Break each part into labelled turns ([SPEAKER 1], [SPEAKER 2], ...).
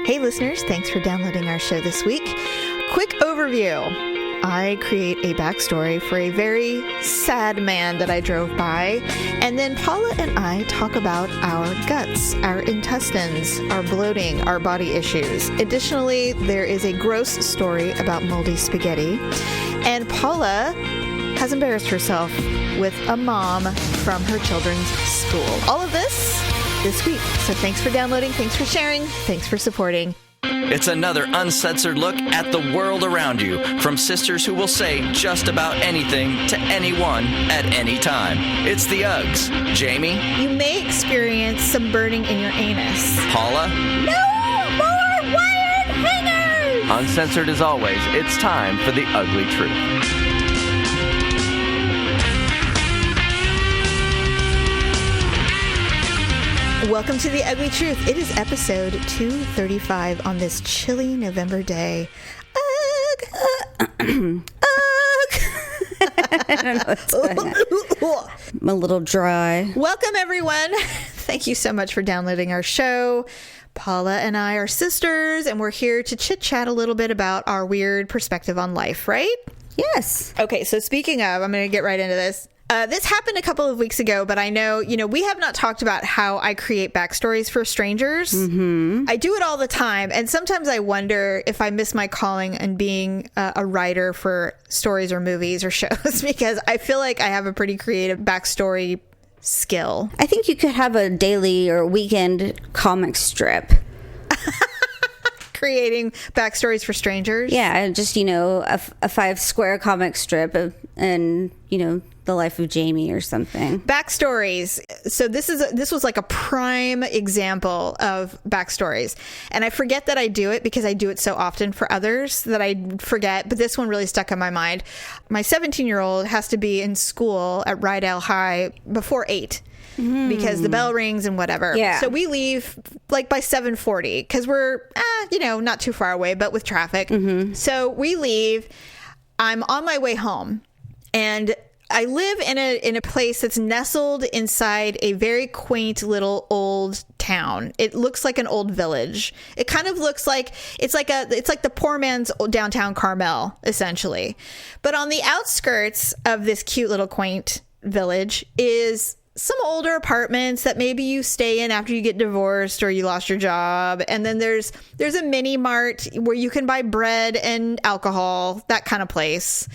[SPEAKER 1] Hey listeners, thanks for downloading our show this week. Quick overview. I create a backstory for a very sad man that I drove by, and then Paula and I talk about our guts, our intestines, our bloating, our body issues. Additionally, there is a gross story about moldy spaghetti, and Paula has embarrassed herself with a mom from her children's school. All of this week. So thanks for downloading, thanks for sharing, thanks for supporting.
[SPEAKER 2] It's another uncensored look at the world around you from sisters who will say just about anything to anyone at any time. It's the Uggs. Jamie?
[SPEAKER 1] You may experience some burning in your anus.
[SPEAKER 2] Paula?
[SPEAKER 1] No more wired hangers!
[SPEAKER 2] Uncensored as always, it's time for the ugly truth.
[SPEAKER 1] Welcome to The Ugly Truth. It is episode 235 on this chilly November day. Ugh! Ugh!
[SPEAKER 3] I don't know what's going on. I'm a little dry.
[SPEAKER 1] Welcome, everyone. Thank you so much for downloading our show. Paula and I are sisters, and we're here to chit-chat a little bit about our weird perspective on life, right?
[SPEAKER 3] Yes.
[SPEAKER 1] Okay, so speaking of, I'm going to get right into this. This happened a couple of weeks ago, but I know, we have not talked about how I create backstories for strangers. Mm-hmm. I do it all the time, and sometimes I wonder if I miss my calling in being a writer for stories or movies or shows, because I feel like I have a pretty creative backstory skill.
[SPEAKER 3] I think you could have a daily or weekend comic strip.
[SPEAKER 1] Creating backstories for strangers?
[SPEAKER 3] Yeah, just, a 5-square comic strip and the life of Jamie or something.
[SPEAKER 1] Backstories. So this was like a prime example of backstories. And I forget that I do it because I do it so often for others that I forget. But this one really stuck in my mind. My 17-year-old has to be in school at Rydell High before 8. Because the bell rings and whatever.
[SPEAKER 3] Yeah.
[SPEAKER 1] So we leave like by 7:40 because we're, not too far away, but with traffic. Mm-hmm. So we leave. I'm on my way home, and I live in a place that's nestled inside a very quaint little old town. It looks like an old village. It kind of looks like it's like the poor man's downtown Carmel, essentially. But on the outskirts of this cute little quaint village is some older apartments that maybe you stay in after you get divorced or you lost your job. And then there's a mini mart where you can buy bread and alcohol, that kind of place.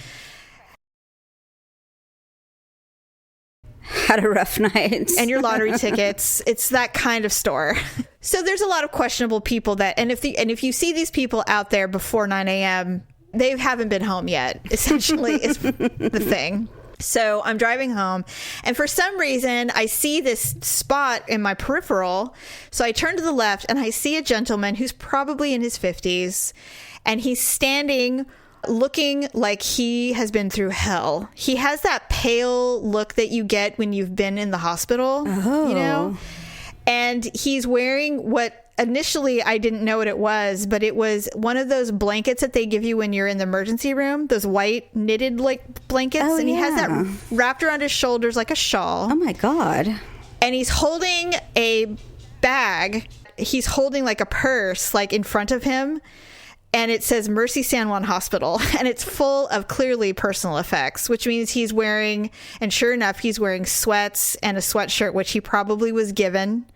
[SPEAKER 3] Had a rough night.
[SPEAKER 1] And your lottery tickets. It's that kind of store. So there's a lot of questionable people and if you see these people out there before 9 a.m., they haven't been home yet, essentially, is the thing. So I'm driving home, and for some reason, I see this spot in my peripheral. So I turn to the left, and I see a gentleman who's probably in his 50s, and he's standing looking like he has been through hell. He has that pale look that you get when you've been in the hospital, And he's wearing what initially I didn't know what it was, but it was one of those blankets that they give you when you're in the emergency room, those white knitted like blankets.
[SPEAKER 3] Oh,
[SPEAKER 1] and he
[SPEAKER 3] yeah.
[SPEAKER 1] has that wrapped around his shoulders like a shawl.
[SPEAKER 3] Oh my God.
[SPEAKER 1] And he's holding a bag. He's holding like a purse like in front of him. And it says Mercy San Juan Hospital, and it's full of clearly personal effects, which means he's wearing, and sure enough, he's wearing sweats and a sweatshirt, which he probably was given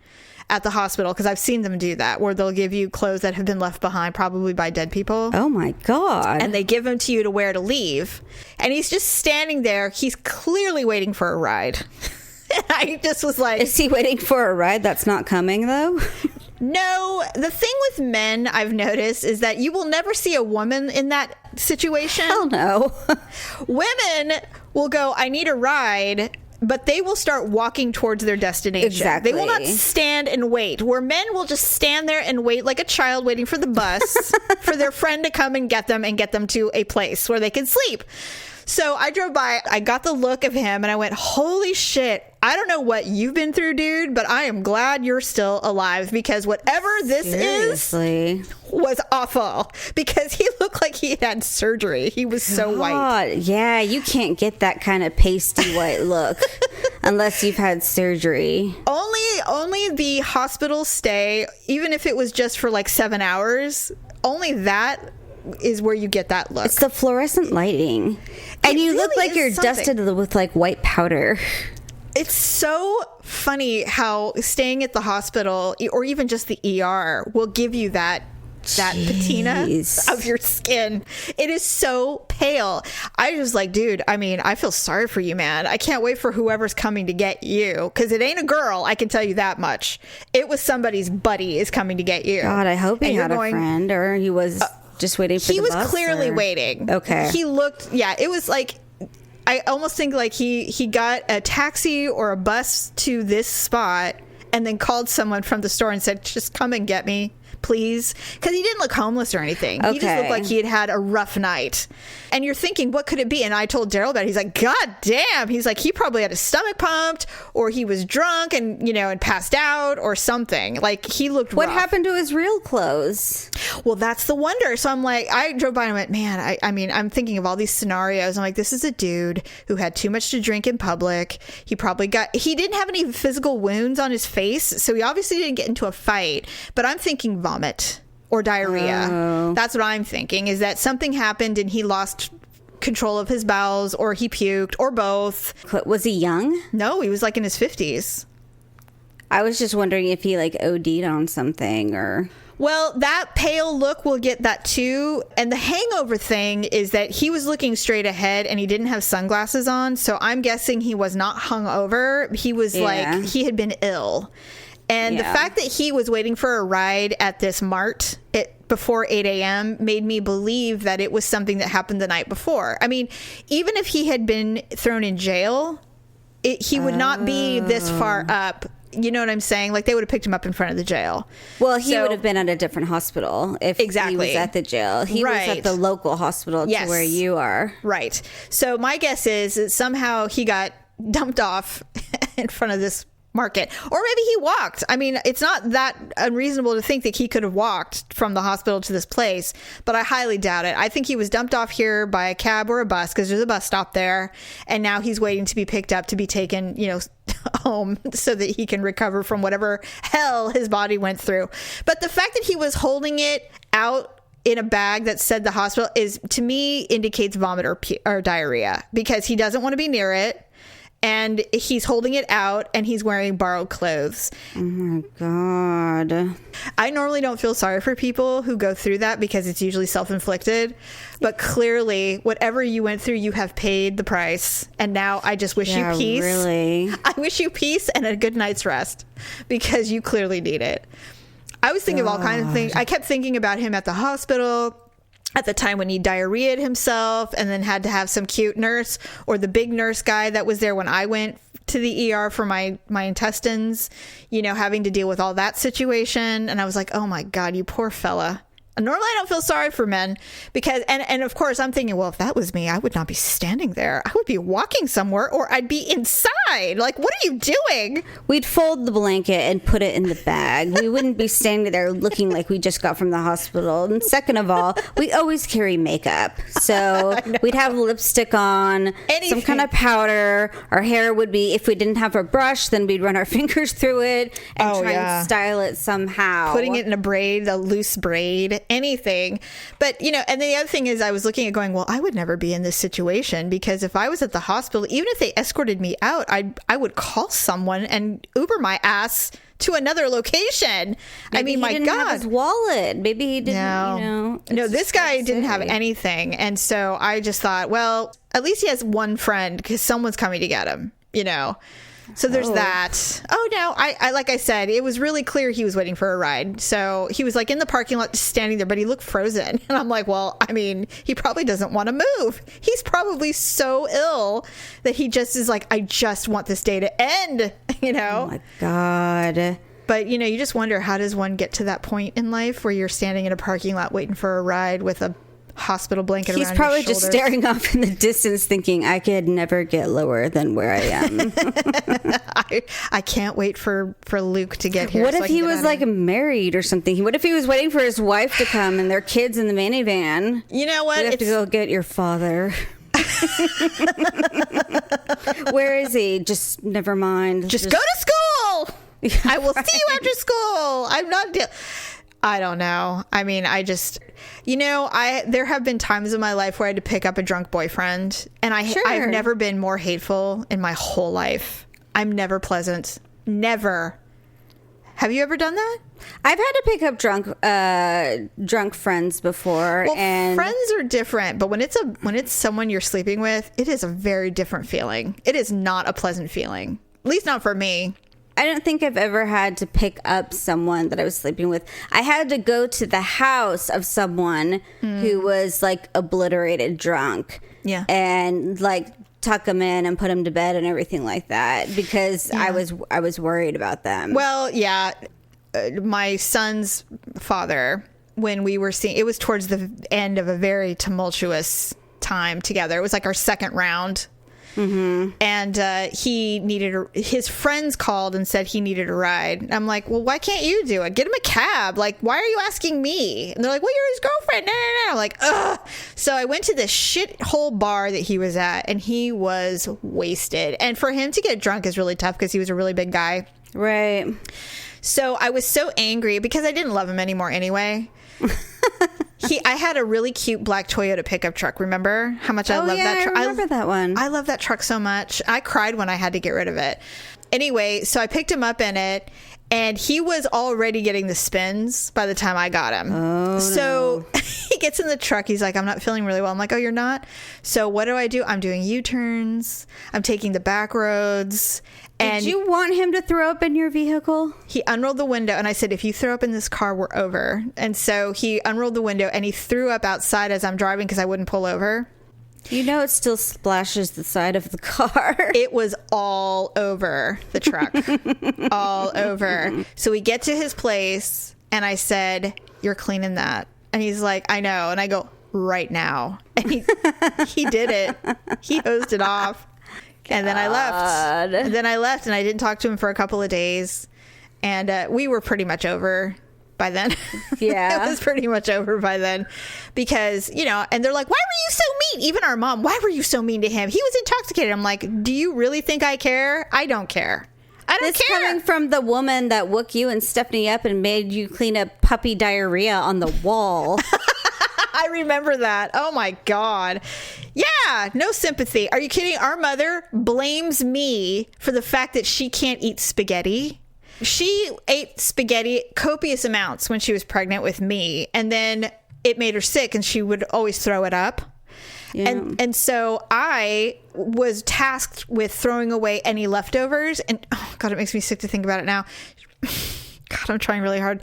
[SPEAKER 1] at the hospital, because I've seen them do that, where they'll give you clothes that have been left behind, probably by dead people.
[SPEAKER 3] Oh my God.
[SPEAKER 1] And they give them to you to wear to leave. And he's just standing there. He's clearly waiting for a ride. And I just was like...
[SPEAKER 3] Is he waiting for a ride that's not coming, though?
[SPEAKER 1] No, the thing with men I've noticed is that you will never see a woman in that situation.
[SPEAKER 3] Hell no.
[SPEAKER 1] Women will go, I need a ride, but they will start walking towards their destination.
[SPEAKER 3] Exactly.
[SPEAKER 1] They will not stand and wait, where men will just stand there and wait like a child waiting for the bus for their friend to come and get them to a place where they can sleep. So I drove by, I got the look of him, and I went, holy shit, I don't know what you've been through, dude, but I am glad you're still alive, because whatever this is was awful, because he looked like he had surgery. He was so white.
[SPEAKER 3] Yeah, you can't get that kind of pasty white look unless you've had surgery.
[SPEAKER 1] Only the hospital stay, even if it was just for like 7 hours, only that is where you get that look.
[SPEAKER 3] It's the fluorescent lighting. And you look like you're dusted with like white powder.
[SPEAKER 1] It's so funny how staying at the hospital or even just the ER will give you that patina of your skin. It is so pale. I was like, dude, I mean, I feel sorry for you, man. I can't wait for whoever's coming to get you, because it ain't a girl, I can tell you that much. It was somebody's buddy is coming to get you.
[SPEAKER 3] God, I hope he had a friend, or he was just waiting for the bus.
[SPEAKER 1] He was clearly waiting.
[SPEAKER 3] Okay.
[SPEAKER 1] He looked, it was like, I almost think like he got a taxi or a bus to this spot and then called someone from the store and said, just come and get me, please. Because he didn't look homeless or anything. He just looked like he had had a rough night. And you're thinking, what could it be? And I told Daryl about it. He's like, God damn. He's like, he probably had his stomach pumped, or he was drunk and, and passed out or something. Like, he looked
[SPEAKER 3] What
[SPEAKER 1] rough.
[SPEAKER 3] happened to his real clothes?
[SPEAKER 1] Well, that's the wonder. So I'm like, I drove by and went, man, I mean, I'm thinking of all these scenarios. I'm like, this is a dude who had too much to drink in public. He didn't have any physical wounds on his face, so he obviously didn't get into a fight. But I'm thinking vomit or diarrhea.
[SPEAKER 3] Oh.
[SPEAKER 1] That's what I'm thinking, is that something happened and he lost control of his bowels, or he puked, or both.
[SPEAKER 3] Was he young?
[SPEAKER 1] No, he was like in his 50s.
[SPEAKER 3] I was just wondering if he like OD'd on something, or...
[SPEAKER 1] Well, that pale look will get that too. And the hangover thing is that he was looking straight ahead and he didn't have sunglasses on. So I'm guessing he was not hungover. He was like, he had been ill. And the fact that he was waiting for a ride at this mart before 8 a.m. made me believe that it was something that happened the night before. I mean, even if he had been thrown in jail, he would not be this far up. You know what I'm saying? Like, they would have picked him up in front of the jail.
[SPEAKER 3] Well, he would have been at a different hospital if he was at the jail. He was at the local hospital to where you are.
[SPEAKER 1] Right. So my guess is that somehow he got dumped off in front of this market. Or maybe he walked. I mean, it's not that unreasonable to think that he could have walked from the hospital to this place, but I highly doubt it. I think he was dumped off here by a cab or a bus, because there's a bus stop there, and now he's waiting to be picked up to be taken, home so that he can recover from whatever hell his body went through. But the fact that he was holding it out in a bag that said the hospital to me, indicates vomit or diarrhea, because he doesn't want to be near it. And he's holding it out, and he's wearing borrowed clothes.
[SPEAKER 3] Oh my God.
[SPEAKER 1] I normally don't feel sorry for people who go through that, because it's usually self-inflicted. But clearly, whatever you went through, you have paid the price. And now I just wish you peace.
[SPEAKER 3] Really?
[SPEAKER 1] I wish you peace and a good night's rest, because you clearly need it. I was thinking of all kinds of things. I kept thinking about him at the hospital at the time when he diarrheaed himself and then had to have some cute nurse, or the big nurse guy that was there when I went to the ER for my intestines, having to deal with all that situation. And I was like, oh my God, you poor fella. Normally I don't feel sorry for men, because, and of course I'm thinking, well, if that was me, I would not be standing there. I would be walking somewhere, or I'd be inside. Like, what are you doing?
[SPEAKER 3] We'd fold the blanket and put it in the bag. We wouldn't be standing there looking like we just got from the hospital. And second of all, we always carry makeup. So we'd have lipstick on, some kind of powder. Our hair would be, if we didn't have a brush, then we'd run our fingers through it and try and style it somehow.
[SPEAKER 1] Putting it in a braid, a loose braid. Anything. But and then the other thing is, I was looking at going, well, I would never be in this situation, because if I was at the hospital, even if they escorted me out, I would call someone and Uber my ass to another location.
[SPEAKER 3] Maybe
[SPEAKER 1] my
[SPEAKER 3] didn't
[SPEAKER 1] God,
[SPEAKER 3] have his wallet. Maybe he didn't.
[SPEAKER 1] No, this guy didn't have anything, and so I just thought, well, at least he has one friend, because someone's coming to get him. So there's that. Oh no, I like I said, it was really clear he was waiting for a ride. So he was like in the parking lot just standing there, but he looked frozen. And I'm like, well, I mean, he probably doesn't want to move. He's probably so ill that he just is like, I just want this day to end,
[SPEAKER 3] Oh my God.
[SPEAKER 1] But, you just wonder, how does one get to that point in life where you're standing in a parking lot waiting for a ride with a hospital blanket
[SPEAKER 3] He's
[SPEAKER 1] around
[SPEAKER 3] probably
[SPEAKER 1] your
[SPEAKER 3] just
[SPEAKER 1] shoulders.
[SPEAKER 3] staring off in the distance thinking, I could never get lower than where I am.
[SPEAKER 1] I can't wait for Luke to get here.
[SPEAKER 3] What
[SPEAKER 1] so
[SPEAKER 3] if
[SPEAKER 1] I can
[SPEAKER 3] he
[SPEAKER 1] get
[SPEAKER 3] was
[SPEAKER 1] out of
[SPEAKER 3] like
[SPEAKER 1] here.
[SPEAKER 3] married or something? What if he was waiting for his wife to come and their kids in the minivan?
[SPEAKER 1] You know what?
[SPEAKER 3] You have to go get your father. Where is he? Just never mind.
[SPEAKER 1] Just go to school. I will see you after school. I'm not. I don't know. I mean, there have been times in my life where I had to pick up a drunk boyfriend, and I've never been more hateful in my whole life. I'm never pleasant. Never. Have you ever done that?
[SPEAKER 3] I've had to pick up drunk friends before,
[SPEAKER 1] Well,
[SPEAKER 3] and
[SPEAKER 1] friends are different, but when it's someone you're sleeping with, it is a very different feeling. It is not a pleasant feeling. At least not for me.
[SPEAKER 3] I don't think I've ever had to pick up someone that I was sleeping with. I had to go to the house of someone who was like obliterated drunk.
[SPEAKER 1] Yeah.
[SPEAKER 3] And like tuck them in and put them to bed and everything like that because I was worried about them.
[SPEAKER 1] Well, yeah. My son's father, when we were seeing, it was towards the end of a very tumultuous time together. It was like our second round. Mm-hmm. And his friends called and said he needed a ride. I'm like, well, why can't you do it? Get him a cab. Like, why are you asking me? And they're like, well, you're his girlfriend. No. I'm like, ugh. So I went to this shithole bar that he was at, and he was wasted. And for him to get drunk is really tough because he was a really big guy.
[SPEAKER 3] Right.
[SPEAKER 1] So I was so angry because I didn't love him anymore anyway. I had a really cute black Toyota pickup truck. Remember how much I love that truck?
[SPEAKER 3] I remember that one.
[SPEAKER 1] I love that truck so much. I cried when I had to get rid of it. Anyway, so I picked him up in it, and he was already getting the spins by the time I got him.
[SPEAKER 3] Oh,
[SPEAKER 1] so
[SPEAKER 3] no.
[SPEAKER 1] he gets in the truck. He's like, I'm not feeling really well. I'm like, oh, you're not? So what do? I'm doing U-turns. I'm taking the back roads. And
[SPEAKER 3] did you want him to throw up in your vehicle?
[SPEAKER 1] he unrolled the window, and I said, if you throw up in this car, we're over. And so he unrolled the window, and he threw up outside as I'm driving because I wouldn't pull over.
[SPEAKER 3] You know it still splashes the side of the car.
[SPEAKER 1] It was all over the truck. All over. So we get to his place, and I said, you're cleaning that. And he's like, I know. And I go, right now. And he did it. He hosed it off. And then I left. And then I left, and I didn't talk to him for a couple of days. And we were pretty much over by then.
[SPEAKER 3] Yeah.
[SPEAKER 1] It was pretty much over by then. Because, and they're like, why were you so mean? Even our mom, why were you so mean to him? He was intoxicated. I'm like, do you really think I care? I don't care. I don't
[SPEAKER 3] This
[SPEAKER 1] care.
[SPEAKER 3] coming from the woman that woke you and Stephanie up and made you clean up puppy diarrhea on the wall.
[SPEAKER 1] I remember that. Oh my God. Yeah, no sympathy. Are you kidding? Our mother blames me for the fact that she can't eat spaghetti. She ate spaghetti copious amounts when she was pregnant with me, and then it made her sick, and she would always throw it up. Yeah. And so I was tasked with throwing away any leftovers, and oh God, it makes me sick to think about it now. God, I'm trying really hard.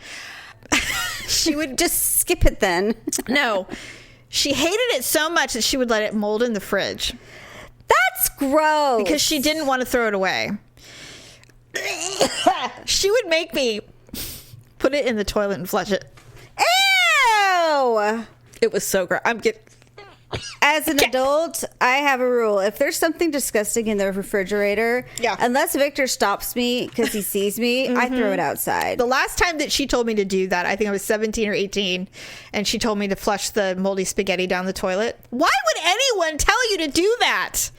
[SPEAKER 3] She would just skip it then.
[SPEAKER 1] No, she hated it so much that she would let it mold in the fridge.
[SPEAKER 3] That's gross.
[SPEAKER 1] Because she didn't want to throw it away. She would make me put it in the toilet and flush it.
[SPEAKER 3] Ew!
[SPEAKER 1] It was so gross.
[SPEAKER 3] As an adult, I have a rule. If there's something disgusting in the refrigerator, unless Victor stops me because he sees me, I throw it outside.
[SPEAKER 1] The last time that she told me to do that, I think I was 17 or 18, and she told me to flush the moldy spaghetti down the toilet. Why would anyone tell you to do that?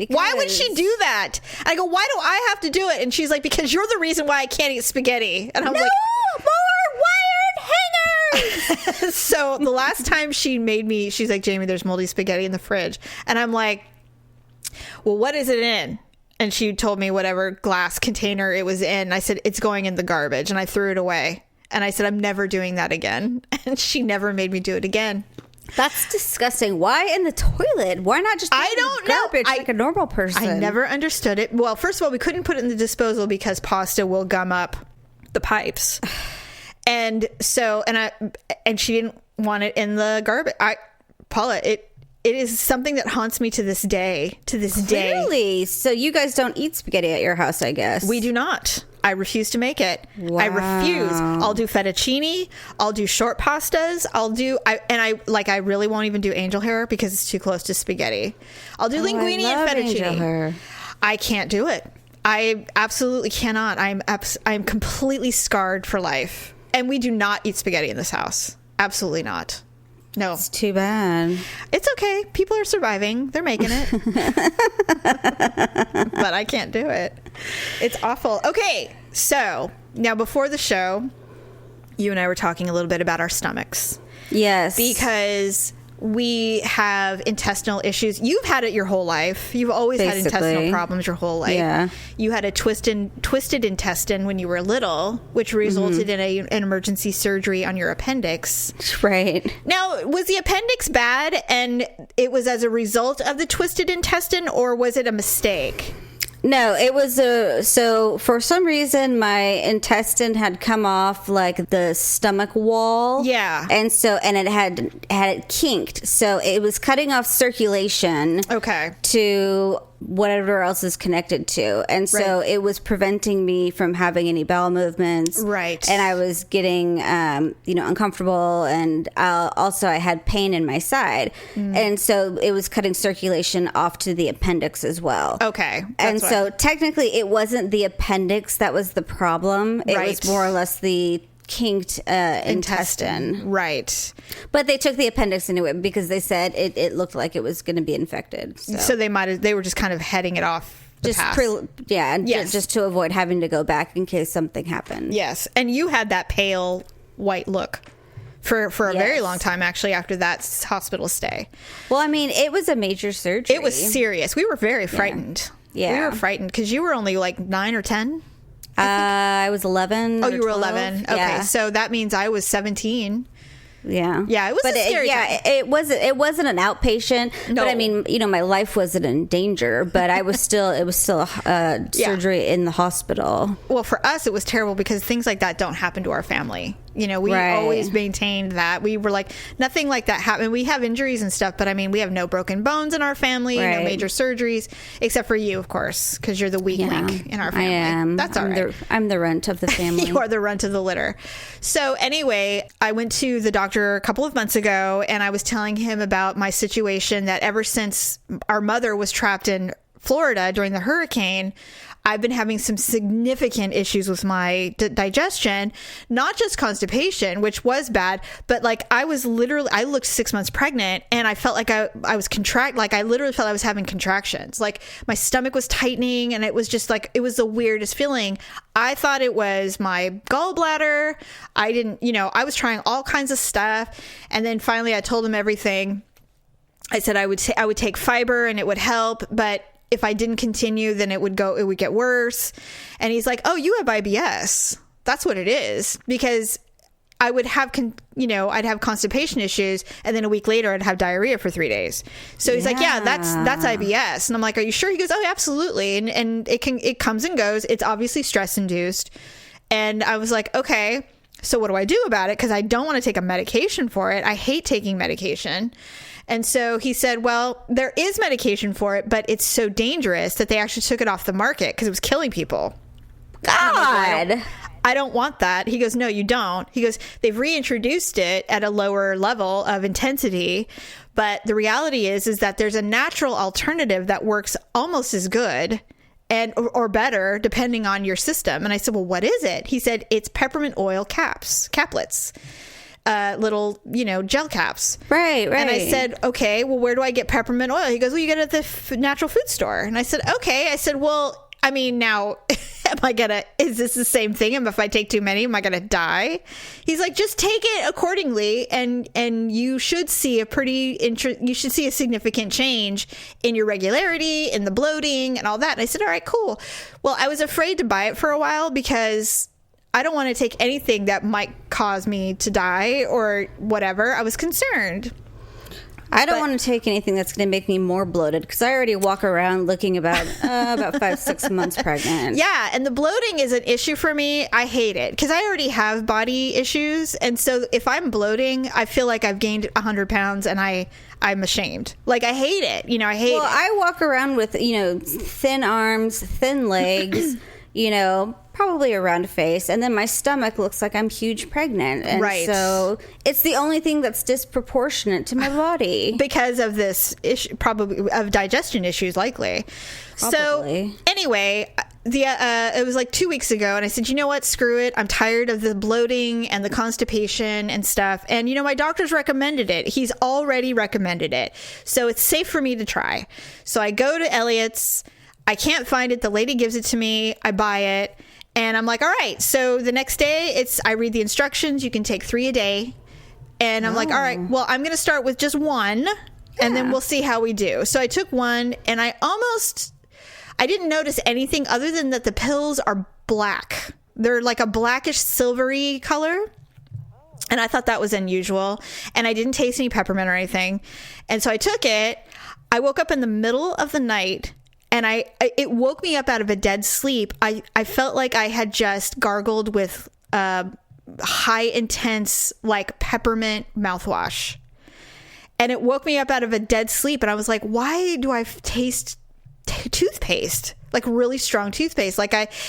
[SPEAKER 1] Why would she do that? And I go, why do I have to do it? And she's like, because you're the reason why I can't eat spaghetti. And I'm like,
[SPEAKER 3] more wired hangers.
[SPEAKER 1] So the last time she made me, she's like, Jamie, there's moldy spaghetti in the fridge. And I'm like, well, what is it in? And she told me whatever glass container it was in. I said, it's going in the garbage. And I threw it away. And I said, I'm never doing that again. And she never made me do it again.
[SPEAKER 3] That's disgusting. Why in the toilet? Why not just
[SPEAKER 1] I don't know.
[SPEAKER 3] Garbage like a normal person?
[SPEAKER 1] I never understood it. Well, first of all, we couldn't put it in the disposal because pasta will gum up the pipes. And so, and she didn't want it in the garbage. Paula, it is something that haunts me to this day. To this day.
[SPEAKER 3] Really? So you guys don't eat spaghetti at your house, I guess.
[SPEAKER 1] We do not. I refuse to make it.
[SPEAKER 3] Wow.
[SPEAKER 1] I refuse. I'll do fettuccine. I'll do short pastas. I really won't even do angel hair because it's too close to spaghetti. I'll do linguine and fettuccine.
[SPEAKER 3] Angel hair.
[SPEAKER 1] I can't do it. I absolutely cannot. I'm completely scarred for life. And we do not eat spaghetti in this house. Absolutely not. No.
[SPEAKER 3] It's too bad.
[SPEAKER 1] It's okay. People are surviving. They're making it. But I can't do it. It's awful. Okay. So now before the show, you and I were talking a little bit about our stomachs.
[SPEAKER 3] Yes.
[SPEAKER 1] Because we have intestinal issues. You've had it your whole life. You've always had intestinal problems your whole life.
[SPEAKER 3] Yeah.
[SPEAKER 1] You had a twisted intestine when you were little, which resulted in an emergency surgery on your appendix.
[SPEAKER 3] Right.
[SPEAKER 1] Now, was the appendix bad and it was as a result of the twisted intestine, or was it a mistake?
[SPEAKER 3] No, it was so for some reason my intestine had come off like the stomach wall.
[SPEAKER 1] Yeah.
[SPEAKER 3] And it had it kinked. So it was cutting off circulation.
[SPEAKER 1] Okay.
[SPEAKER 3] To whatever else is connected to. And so it was preventing me from having any bowel movements.
[SPEAKER 1] Right.
[SPEAKER 3] And I was getting, uncomfortable. And also I had pain in my side. And so it was cutting circulation off to the appendix as well.
[SPEAKER 1] Okay.
[SPEAKER 3] And so technically it wasn't the appendix that was the problem. It was more or less the kinked intestine.
[SPEAKER 1] Right.
[SPEAKER 3] But they took the appendix into it because they said it looked like it was going to be infected.
[SPEAKER 1] So they were just kind of heading it off the path.
[SPEAKER 3] Just to avoid having to go back in case something happened.
[SPEAKER 1] Yes. And you had that pale white look for a very long time, actually, after that hospital stay.
[SPEAKER 3] Well, I mean, it was a major surgery.
[SPEAKER 1] It was serious. We were very frightened.
[SPEAKER 3] Yeah.
[SPEAKER 1] We were frightened because you were only like 9 or 10.
[SPEAKER 3] I was 11.
[SPEAKER 1] Oh, you were
[SPEAKER 3] 12.
[SPEAKER 1] 11. Okay,
[SPEAKER 3] yeah.
[SPEAKER 1] So that means I was 17.
[SPEAKER 3] Yeah.
[SPEAKER 1] Yeah, it was a scary time.
[SPEAKER 3] It wasn't an outpatient,
[SPEAKER 1] No.
[SPEAKER 3] but I mean, my life wasn't in danger, but it was still a surgery in the hospital.
[SPEAKER 1] Well, for us, it was terrible because things like that don't happen to our family. We always maintained that. We were like, nothing like that happened. We have injuries and stuff, but I mean, we have no broken bones in our family, no major surgeries, except for you, of course, because you're the weak link in our family.
[SPEAKER 3] I am.
[SPEAKER 1] That's all right.
[SPEAKER 3] I'm the runt of the family.
[SPEAKER 1] You are the runt of the litter. So anyway, I went to the doctor a couple of months ago, and I was telling him about my situation that ever since our mother was trapped in Florida during the hurricane, I've been having some significant issues with my digestion, not just constipation, which was bad, but like I looked 6 months pregnant and I felt like I was I literally felt I was having contractions. Like my stomach was tightening and it was just like, it was the weirdest feeling. I thought it was my gallbladder. I was trying all kinds of stuff. And then finally I told him everything. I said I would take fiber and it would help, but if I didn't continue, then it would get worse. And he's like, "Oh, you have IBS. That's what it is." Because I would have, I'd have constipation issues, and then a week later I'd have diarrhea for 3 days. So he's like, "Yeah, that's IBS." And I'm like, "Are you sure?" He goes, "Oh, absolutely." And it comes and goes. It's obviously stress induced. And I was like, "Okay, so what do I do about it?" Because I don't want to take a medication for it. I hate taking medication. And so he said, well, there is medication for it, but it's so dangerous that they actually took it off the market because it was killing people.
[SPEAKER 3] God.
[SPEAKER 1] I don't want that. He goes, no, you don't. He goes, they've reintroduced it at a lower level of intensity. But the reality is that there's a natural alternative that works almost as good or better, depending on your system. And I said, well, what is it? He said, it's peppermint oil caplets. Little, gel caps.
[SPEAKER 3] Right.
[SPEAKER 1] And I said, okay, well, where do I get peppermint oil? He goes, well, you get it at the natural food store. And I said, okay. I said, well, I mean, now, is this the same thing? If I take too many, am I going to die? He's like, just take it accordingly. And you should see you should see a significant change in your regularity, in the bloating and all that. And I said, all right, cool. Well, I was afraid to buy it for a while because I don't want to take anything that might cause me to die or whatever. I was concerned.
[SPEAKER 3] I don't want to take anything that's going to make me more bloated because I already walk around looking about 5-6 months pregnant.
[SPEAKER 1] Yeah, and the bloating is an issue for me. I hate it because I already have body issues. And so if I'm bloating, I feel like I've gained 100 pounds and I'm ashamed. Like, I hate it. I hate it. Well,
[SPEAKER 3] I walk around with, thin arms, thin legs, probably a round face, and then my stomach looks like I'm huge pregnant. And
[SPEAKER 1] Right.
[SPEAKER 3] so it's the only thing that's disproportionate to my body.
[SPEAKER 1] Because of this issue, probably of digestion issues, likely.
[SPEAKER 3] Probably.
[SPEAKER 1] So anyway, it was like 2 weeks ago, and I said, you know what, screw it. I'm tired of the bloating and the constipation and stuff. And my doctor's recommended it. He's already recommended it, so it's safe for me to try. So I go to Elliot's. I can't find it. The lady gives it to me. I buy it, and I'm like, all right. So the next day, I read the instructions. You can take 3 a day, and I'm like, all right. Well, I'm going to start with just one, and then we'll see how we do. So I took one, and I didn't notice anything other than that the pills are black. They're like a blackish silvery color. And I thought that was unusual. And I didn't taste any peppermint or anything. And so I took it. I woke up in the middle of the night, and it woke me up out of a dead sleep. I felt like I had just gargled with high intense like peppermint mouthwash. And it woke me up out of a dead sleep. And I was like, why do I taste toothpaste, like really strong toothpaste?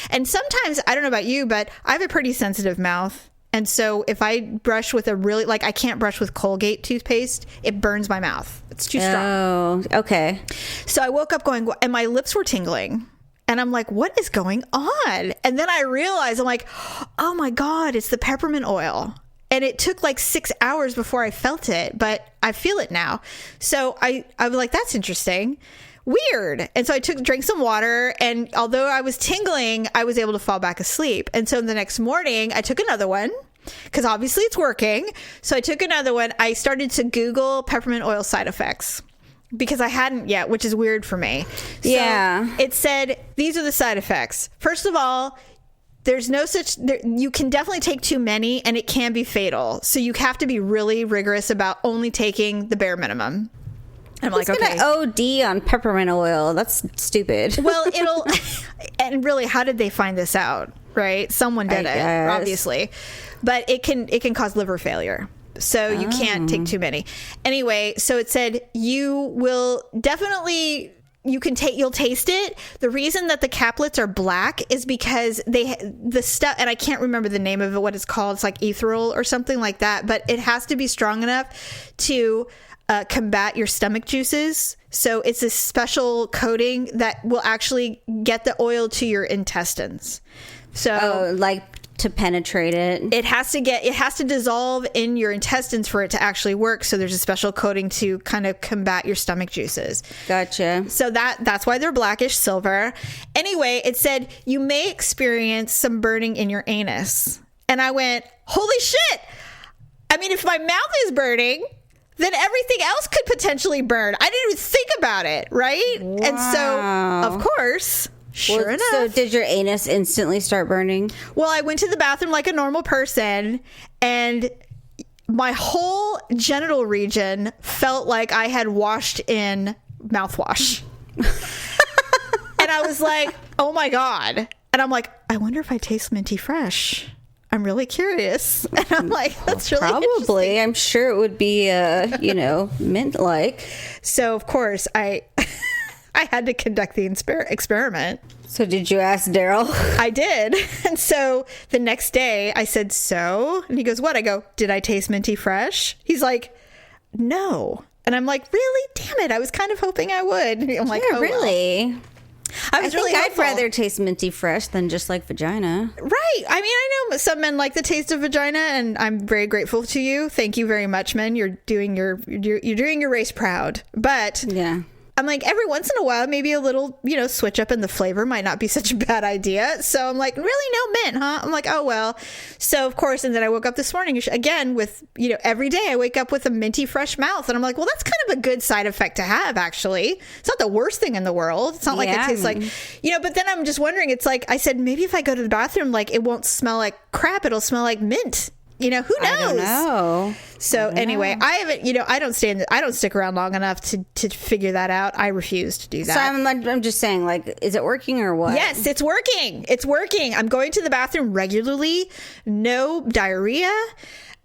[SPEAKER 1] And sometimes, I don't know about you, but I have a pretty sensitive mouth. And so if I brush with I can't brush with Colgate toothpaste, it burns my mouth. It's too strong.
[SPEAKER 3] Oh, okay.
[SPEAKER 1] So I woke up going, and my lips were tingling. And I'm like, what is going on? And then I realized, I'm like, oh my God, it's the peppermint oil. And it took like 6 hours before I felt it, but I feel it now. So I was like, that's interesting. Weird. And so I drank some water, and although I was tingling, I was able to fall back asleep. And so the next morning I took another one, because obviously it's working. So I took another one. I started to Google peppermint oil side effects, because I hadn't yet, which is weird for me. So
[SPEAKER 3] Yeah.
[SPEAKER 1] it said, these are the side effects. First of all, there's no you can definitely take too many, and it can be fatal. So you have to be really rigorous about only taking the bare minimum. I'm like, okay.
[SPEAKER 3] OD on peppermint oil. That's stupid.
[SPEAKER 1] Well, and really, how did they find this out? Right? Someone did it, obviously. But it can cause liver failure. So you can't take too many. Anyway, so it said you'll taste it. The reason that the caplets are black is because the stuff, and I can't remember the name of it, what it's called. It's like ethereal or something like that, but it has to be strong enough to combat your stomach juices. So it's a special coating that will actually get the oil to your intestines. So
[SPEAKER 3] like to penetrate it.
[SPEAKER 1] It has to dissolve in your intestines for it to actually work. So there's a special coating to kind of combat your stomach juices.
[SPEAKER 3] Gotcha.
[SPEAKER 1] So that's why they're blackish silver. Anyway, it said you may experience some burning in your anus. And I went, holy shit. I mean, if my mouth is burning, then everything else could potentially burn. I didn't even think about it, right?
[SPEAKER 3] Wow.
[SPEAKER 1] And so, of course, sure enough.
[SPEAKER 3] So did your anus instantly start burning?
[SPEAKER 1] Well, I went to the bathroom like a normal person, and my whole genital region felt like I had washed in mouthwash. And I was like, oh my God. And I'm like, I wonder if I taste minty fresh. I'm really curious. And I'm like, that's really
[SPEAKER 3] Probably. I'm sure it would be, mint-like.
[SPEAKER 1] So, of course, I had to conduct the experiment.
[SPEAKER 3] So did you ask Daryl?
[SPEAKER 1] I did. And so the next day I said, so? And he goes, what? I go, did I taste minty fresh? He's like, no. And I'm like, really? Damn it. I was kind of hoping I would. I'm like,
[SPEAKER 3] Yeah,
[SPEAKER 1] oh,
[SPEAKER 3] really?
[SPEAKER 1] Well. I
[SPEAKER 3] think I'd
[SPEAKER 1] hopeful.
[SPEAKER 3] rather taste minty fresh than just like vagina.
[SPEAKER 1] Right. I mean, I know some men like the taste of vagina, and I'm very grateful to you. Thank you very much, men. You're doing your race proud. But
[SPEAKER 3] yeah,
[SPEAKER 1] I'm like, every once in a while, maybe a little, switch up in the flavor might not be such a bad idea. So I'm like, really, no mint, huh? I'm like, oh, well. So, of course, and then I woke up this morning again with, every day I wake up with a minty fresh mouth. And I'm like, well, that's kind of a good side effect to have, actually. It's not the worst thing in the world. It's not like it tastes like, but then I'm just wondering, it's like, I said, maybe if I go to the bathroom, like, it won't smell like crap. It'll smell like mint. Who knows?
[SPEAKER 3] I don't know.
[SPEAKER 1] So anyway, I haven't, I don't stick around long enough to figure that out. I refuse to do that.
[SPEAKER 3] So I'm just saying, like, is it working or what?
[SPEAKER 1] Yes, it's working. It's working. I'm going to the bathroom regularly. No diarrhea.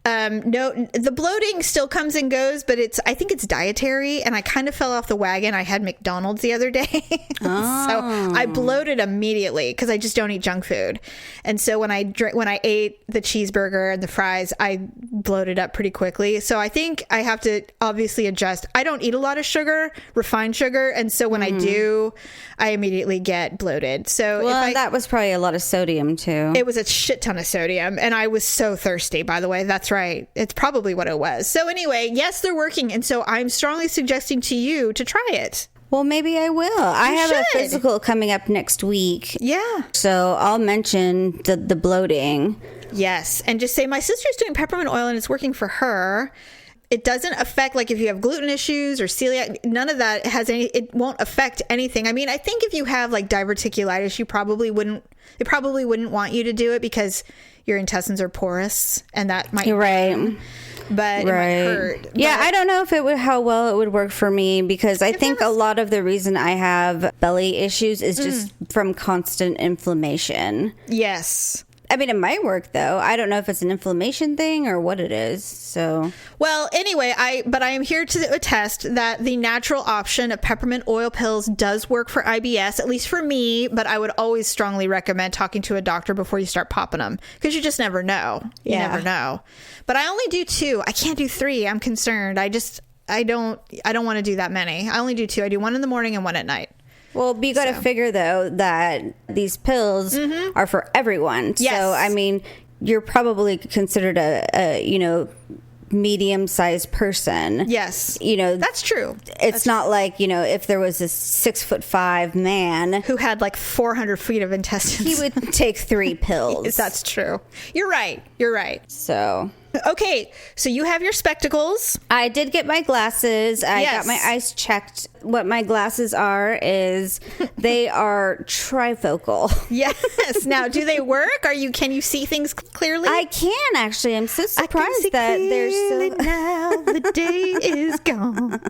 [SPEAKER 1] No, the bloating still comes and goes, but I think it's dietary, and I kind of fell off the wagon. I had McDonald's the other day. So I bloated immediately because I just don't eat junk food. And so when I ate the cheeseburger and the fries, I bloated up pretty quickly. So I think I have to obviously adjust. I don't eat a lot of sugar, refined sugar. And so when I do, I immediately get bloated. So
[SPEAKER 3] that was probably a lot of sodium too.
[SPEAKER 1] It was a shit ton of sodium, and I was so thirsty, by the way. That's right. It's probably what it was. So anyway, yes, they're working. And so I'm strongly suggesting to you to try it.
[SPEAKER 3] Well, maybe I will. I have a physical coming up next week.
[SPEAKER 1] Yeah.
[SPEAKER 3] So I'll mention the bloating.
[SPEAKER 1] Yes. And just say, my sister's doing peppermint oil and it's working for her. It doesn't affect, like, if you have gluten issues or celiac, none of that it won't affect anything. I mean, I think if you have like diverticulitis, they probably wouldn't want you to do it because your intestines are porous and that might
[SPEAKER 3] right.
[SPEAKER 1] But it might hurt.
[SPEAKER 3] Yeah, I don't know if how well it would work for me, because I think a lot of the reason I have belly issues is just from constant inflammation.
[SPEAKER 1] Yes.
[SPEAKER 3] I mean, it might work though. I don't know if it's an inflammation thing or what it is. So,
[SPEAKER 1] well, anyway, I am here to attest that the natural option of peppermint oil pills does work for IBS, at least for me. But I would always strongly recommend talking to a doctor before you start popping them, because you just never know. You never know. But I only do 2. I can't do 3. I'm concerned. I don't want to do that many. I only do 2. I do 1 in the morning and 1 at night.
[SPEAKER 3] Well, you got to figure, though, that these pills are for everyone.
[SPEAKER 1] Yes.
[SPEAKER 3] So, I mean, you're probably considered a medium-sized person.
[SPEAKER 1] Yes. That's true.
[SPEAKER 3] It's not like, if there was a 6'5" man
[SPEAKER 1] who had like 400 feet of intestines.
[SPEAKER 3] He would take 3 pills.
[SPEAKER 1] Yes, that's true. You're right.
[SPEAKER 3] So...
[SPEAKER 1] Okay, so you have your spectacles.
[SPEAKER 3] I did get my glasses. I got my eyes checked. What my glasses are is they are trifocal.
[SPEAKER 1] Yes. Now, do they work? Can you see things clearly?
[SPEAKER 3] I can, actually. I'm so surprised that they're so...
[SPEAKER 1] now the day is gone.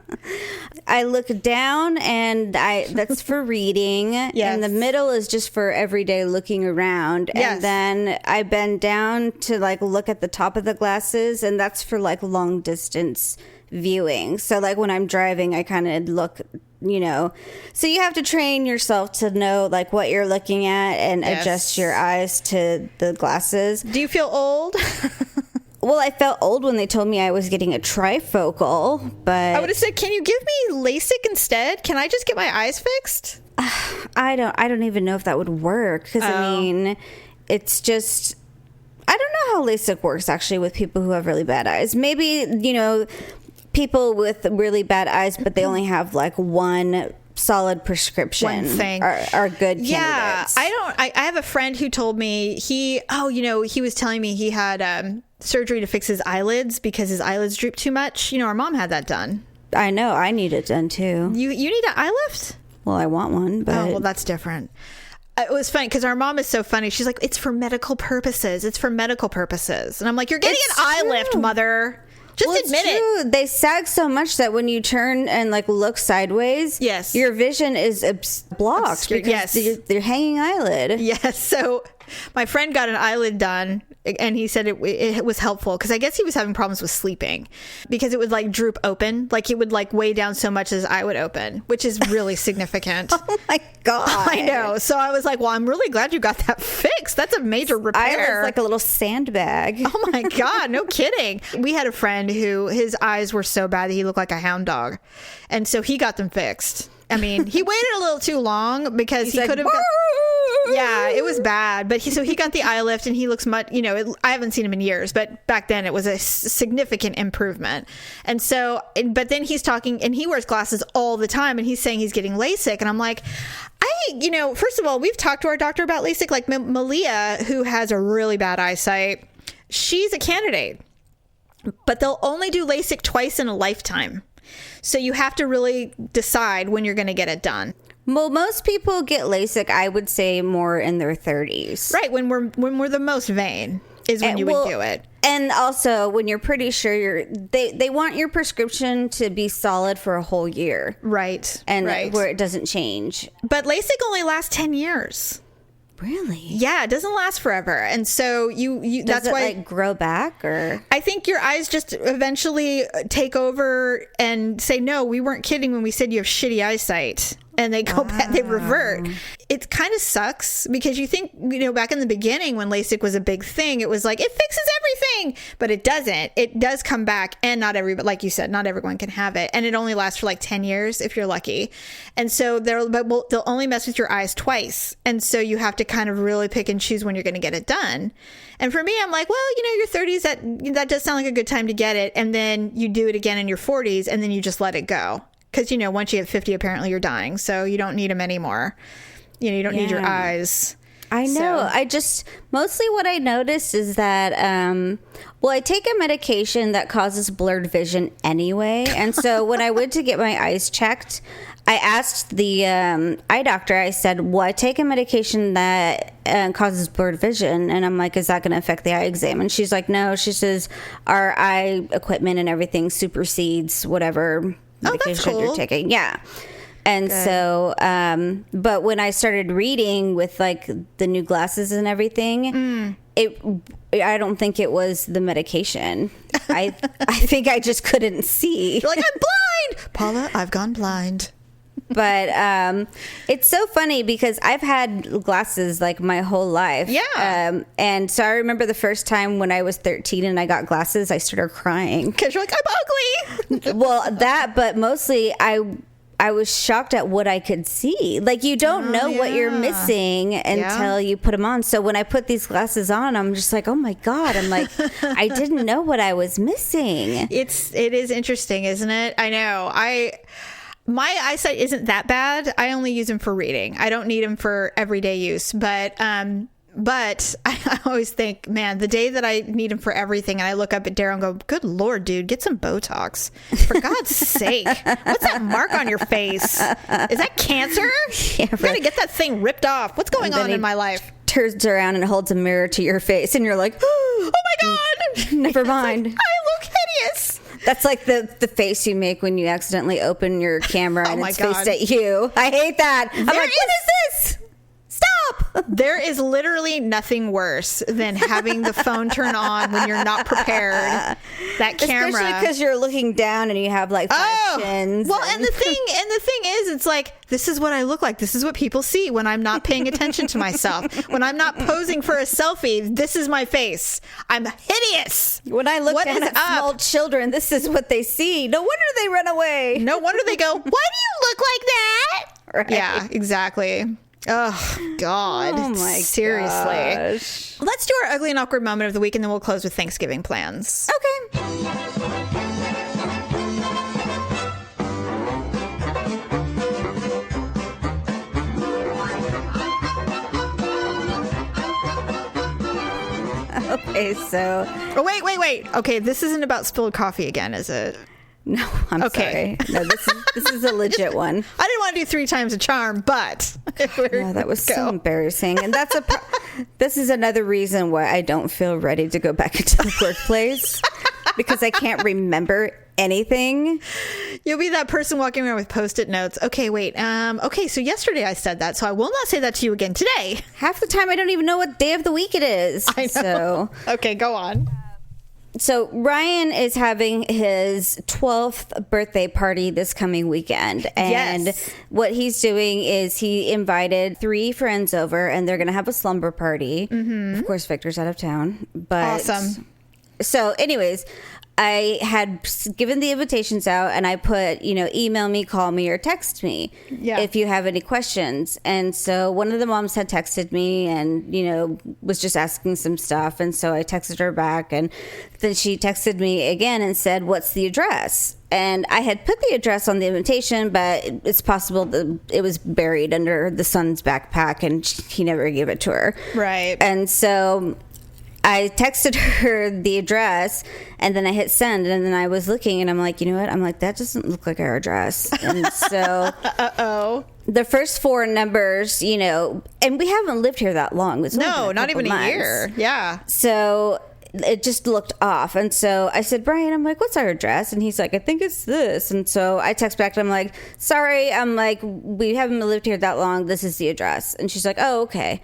[SPEAKER 3] I look down, and that's for reading. Yes. And the middle is just for everyday looking around.
[SPEAKER 1] Yes.
[SPEAKER 3] And then I bend down to look at the top of the glasses, and that's for long distance viewing. So when I'm driving, I kind of look, so you have to train yourself to know what you're looking at and adjust your eyes to the glasses.
[SPEAKER 1] Do you feel old?
[SPEAKER 3] Well, I felt old when they told me I was getting a trifocal, but
[SPEAKER 1] I would have said, can you give me LASIK instead? Can I just get my eyes fixed?
[SPEAKER 3] I don't even know if that would work, because I mean, it's just, I don't know how LASIK works actually with people who have really bad eyes. Maybe, people with really bad eyes, but they only have one solid prescription.
[SPEAKER 1] One thing
[SPEAKER 3] are good candidates.
[SPEAKER 1] Yeah, I have a friend who told me he was telling me he had surgery to fix his eyelids because his eyelids droop too much. Our mom had that done.
[SPEAKER 3] I know. I need it done too.
[SPEAKER 1] You need an eye lift?
[SPEAKER 3] Well, I want one, but
[SPEAKER 1] well, that's different. It was funny because our mom is so funny. She's like, it's for medical purposes. It's for medical purposes. And I'm like, you're getting an eye lift, mother. Just admit it.
[SPEAKER 3] They sag so much that when you turn and look sideways,
[SPEAKER 1] yes,
[SPEAKER 3] your vision is blocked because they're hanging eyelid.
[SPEAKER 1] Yes. So my friend got an eyelid done, and he said it was helpful because I guess he was having problems with sleeping because it would droop open, it would weigh down so much his eye would open, which is really significant.
[SPEAKER 3] Oh my God.
[SPEAKER 1] I know. So I was like, well, I'm really glad you got that fixed. That's a major repair.
[SPEAKER 3] I was like a little sandbag.
[SPEAKER 1] Oh my God, no kidding. We had a friend who his eyes were so bad that he looked like a hound dog, and so he got them fixed. I mean, he waited a little too long because he could have. Yeah, it was bad. But he got the eye lift, and he looks much. I haven't seen him in years, but back then it was a significant improvement. And so, but then he's talking, and he wears glasses all the time, and he's saying he's getting LASIK, and I'm like, first of all, we've talked to our doctor about LASIK. Like Malia, who has a really bad eyesight, she's a candidate, but they'll only do LASIK twice in a lifetime. So you have to really decide when you're going to get it done.
[SPEAKER 3] Well, most people get LASIK, I would say, more in their 30s.
[SPEAKER 1] Right, when we're the most vain is when you would do it.
[SPEAKER 3] And also when you're pretty sure they want your prescription to be solid for a whole year.
[SPEAKER 1] Right.
[SPEAKER 3] And where it doesn't change.
[SPEAKER 1] But LASIK only lasts 10 years.
[SPEAKER 3] Really?
[SPEAKER 1] Yeah, it doesn't last forever. And so that's why
[SPEAKER 3] like grow back, or
[SPEAKER 1] I think your eyes just eventually take over and say, no, we weren't kidding when we said you have shitty eyesight. And they go back, they revert. It kind of sucks because you think, back in the beginning when LASIK was a big thing, it was like, it fixes everything, but it doesn't. It does come back, and not everybody, like you said, not everyone can have it. And it only lasts for like 10 years if you're lucky. And so they'll only mess with your eyes twice. And so you have to kind of really pick and choose when you're going to get it done. And for me, I'm like, well, your 30s, that does sound like a good time to get it. And then you do it again in your 40s, and then you just let it go. Because, once you hit 50, apparently you're dying. So you don't need them anymore. You don't need your eyes.
[SPEAKER 3] I know. Mostly what I noticed is that, I take a medication that causes blurred vision anyway. And so when I went to get my eyes checked, I asked the eye doctor, I said, well, I take a medication that causes blurred vision. And I'm like, is that going to affect the eye exam? And she's like, no. She says, our eye equipment and everything supersedes whatever medication you're taking. Yeah. And good. So, but when I started reading with like the new glasses and everything, I don't think it was the medication. I think I just couldn't see.
[SPEAKER 1] You're like, I'm blind, Paula. I've gone blind.
[SPEAKER 3] But it's so funny because I've had glasses like my whole life.
[SPEAKER 1] Yeah.
[SPEAKER 3] And so I remember the first time when I was 13 and I got glasses, I started crying.
[SPEAKER 1] Because you're like, I'm ugly.
[SPEAKER 3] Well, but mostly I was shocked at what I could see. Like, you don't know what you're missing until you put them on. So when I put these glasses on, I'm just like, oh my God. I'm like, I didn't know what I was missing.
[SPEAKER 1] It is interesting, isn't it? I know. My eyesight isn't that bad. I only use them for reading. I don't need them for everyday use. But I always think, man, the day that I need them for everything, and I look up at Daryl and go, good Lord, dude, get some Botox. For God's sake. What's that mark on your face? Is that cancer? Yeah, I'm going to get that thing ripped off. What's going on in my life?
[SPEAKER 3] Turns around and holds a mirror to your face, and you're like, oh
[SPEAKER 1] my God.
[SPEAKER 3] Never mind.
[SPEAKER 1] Like, I look hideous.
[SPEAKER 3] That's like the face you make when you accidentally open your camera and it's faced at you. I hate that. I'm like, what is this? Stop!
[SPEAKER 1] There is literally nothing worse than having the phone turn on when you're not prepared. That camera,
[SPEAKER 3] especially because you're looking down and you have like five chins.
[SPEAKER 1] Well, and the thing is, it's like, this is what I look like. This is what people see when I'm not paying attention to myself. When I'm not posing for a selfie, this is my face. I'm hideous.
[SPEAKER 3] When I look down at small children, this is what they see. No wonder they run away.
[SPEAKER 1] No wonder they go, why do you look like that?
[SPEAKER 3] Right.
[SPEAKER 1] Yeah, exactly. Oh, God.
[SPEAKER 3] Oh, my
[SPEAKER 1] Seriously.
[SPEAKER 3] gosh.
[SPEAKER 1] Let's do our ugly and awkward moment of the week, and then we'll close with Thanksgiving plans.
[SPEAKER 3] Okay. Okay, so...
[SPEAKER 1] Oh, wait. Okay, this isn't about spilled coffee again, is it?
[SPEAKER 3] No, I'm sorry. No, this is a legit one.
[SPEAKER 1] I didn't want to do 3 times a charm, but
[SPEAKER 3] no, that was so embarrassing. And this is another reason why I don't feel ready to go back into the workplace, because I can't remember anything.
[SPEAKER 1] You'll be that person walking around with Post-it notes. Okay, wait. Okay, so yesterday I said that, so I will not say that to you again today.
[SPEAKER 3] Half the time I don't even know what day of the week it is.
[SPEAKER 1] I know.
[SPEAKER 3] So.
[SPEAKER 1] Okay, go on.
[SPEAKER 3] So Ryan is having his 12th birthday party this coming weekend. And what he's doing is he invited 3 friends over, and they're going to have a slumber party. Mm-hmm. Of course, Victor's out of town. But
[SPEAKER 1] awesome.
[SPEAKER 3] So anyways, I had given the invitations out, and I put, email me, call me, or text me if you have any questions. And so one of the moms had texted me and, was just asking some stuff. And so I texted her back, and then she texted me again and said, what's the address? And I had put the address on the invitation, but it's possible that it was buried under the son's backpack, and he never gave it to her.
[SPEAKER 1] Right.
[SPEAKER 3] And so I texted her the address, and then I hit send, and then I was looking, and I'm like, you know what? I'm like, that doesn't look like our address. And so the first 4 numbers, and we haven't lived here that long. It's
[SPEAKER 1] not even a year. Yeah.
[SPEAKER 3] So it just looked off. And so I said, Brian, I'm like, what's our address? And he's like, I think it's this. And so I text back, and I'm like, sorry. I'm like, we haven't lived here that long. This is the address. And she's like, oh, okay.